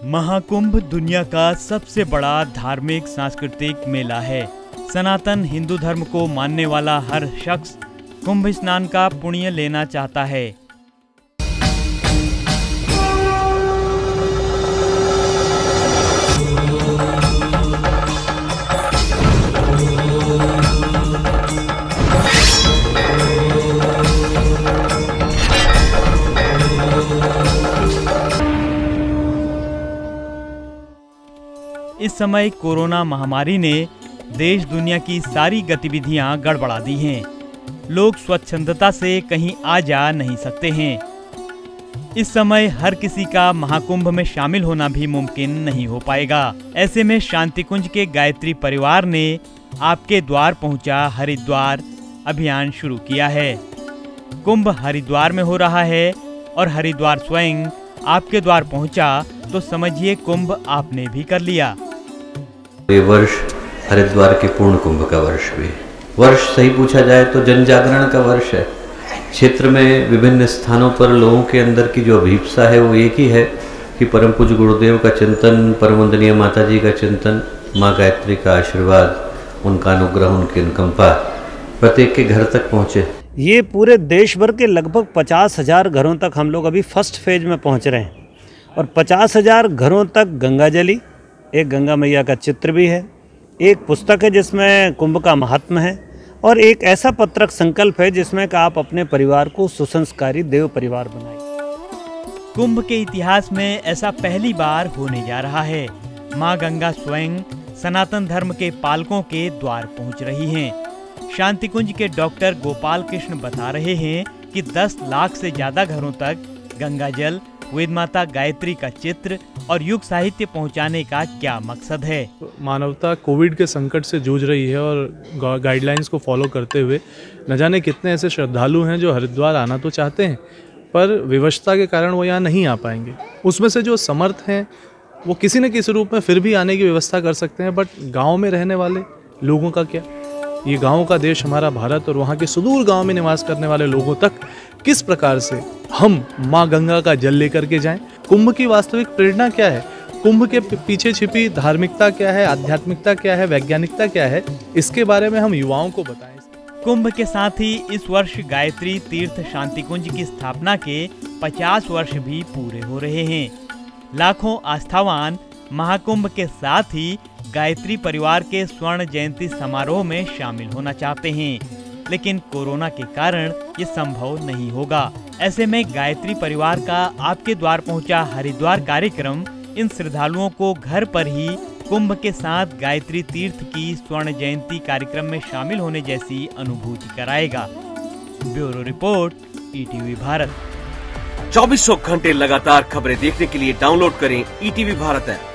महाकुंभ दुनिया का सबसे बड़ा धार्मिक सांस्कृतिक मेला है। सनातन हिंदू धर्म को मानने वाला हर शख्स कुंभ स्नान का पुण्य लेना चाहता है। इस समय कोरोना महामारी ने देश दुनिया की सारी गतिविधियां गड़बड़ा दी हैं। लोग स्वच्छंदता से कहीं आ जा नहीं सकते हैं। इस समय हर किसी का महाकुंभ में शामिल होना भी मुमकिन नहीं हो पाएगा। ऐसे में शांतिकुंज के गायत्री परिवार ने आपके द्वार पहुंचा हरिद्वार अभियान शुरू किया है। कुंभ हरिद्वार में हो रहा है और हरिद्वार स्वयं आपके द्वार पहुंचा तो समझिए कुंभ आपने भी कर लिया। ये वर्ष हरिद्वार के पूर्ण कुंभ का वर्ष भी, वर्ष सही पूछा जाए तो जन जागरण का वर्ष है। क्षेत्र में विभिन्न स्थानों पर लोगों के अंदर की जो अभिप्सा है वो एक ही है कि परम पूज्य गुरुदेव का चिंतन, परम वंदनीय माता जी का चिंतन, माँ गायत्री का आशीर्वाद, उनका अनुग्रह, उनकी अनुकंपा प्रत्येक के घर तक पहुँचे। ये पूरे देश भर के लगभग 50,000 घरों तक हम लोग अभी फर्स्ट फेज में पहुँच रहे हैं और 50,000 घरों तक गंगा जली, एक गंगा मैया का चित्र भी है, एक पुस्तक है जिसमें कुंभ का महात्म है और एक ऐसा पत्रक संकल्प है जिसमें कि आप अपने परिवार को सुसंस्कारी देव परिवार बनाइए। कुंभ के इतिहास में ऐसा पहली बार होने जा रहा है। माँ गंगा स्वयं सनातन धर्म के पालकों के द्वार पहुँच रही हैं। शांतिकुंज के डॉक्टर गोपाल कृष्ण बता रहे हैं कि 10 लाख से ज्यादा घरों तक गंगा जल, वेद माता गायत्री का चित्र और युग साहित्य पहुंचाने का क्या मकसद है। मानवता कोविड के संकट से जूझ रही है और गाइडलाइंस को फॉलो करते हुए न जाने कितने ऐसे श्रद्धालु हैं जो हरिद्वार आना तो चाहते हैं पर विवशता के कारण वो यहाँ नहीं आ पाएंगे। उसमें से जो समर्थ हैं वो किसी न किसी रूप में फिर भी आने की व्यवस्था कर सकते हैं, बट गाँव में रहने वाले लोगों का क्या? ये गाँव का देश हमारा भारत और वहाँ के सुदूर गाँव में निवास करने वाले लोगों तक किस प्रकार से हम माँ गंगा का जल लेकर के जाएं? कुंभ की वास्तविक प्रेरणा क्या है? कुंभ के पीछे छिपी धार्मिकता क्या है, आध्यात्मिकता क्या है, वैज्ञानिकता क्या है, इसके बारे में हम युवाओं को बताएं। कुंभ के साथ ही इस वर्ष गायत्री तीर्थ शांतिकुंज की स्थापना के 50 वर्ष भी पूरे हो रहे हैं। लाखों आस्थावान महाकुंभ के साथ ही गायत्री परिवार के स्वर्ण जयंती समारोह में शामिल होना चाहते हैं, लेकिन कोरोना के कारण ये संभव नहीं होगा। ऐसे में गायत्री परिवार का आपके द्वार पहुंचा हरिद्वार कार्यक्रम इन श्रद्धालुओं को घर पर ही कुंभ के साथ गायत्री तीर्थ की स्वर्ण जयंती कार्यक्रम में शामिल होने जैसी अनुभूति कराएगा। Bureau report, ETV Bharat. 24 घंटे लगातार खबरें देखने के लिए डाउनलोड करें ईटीवी भारत ऐप।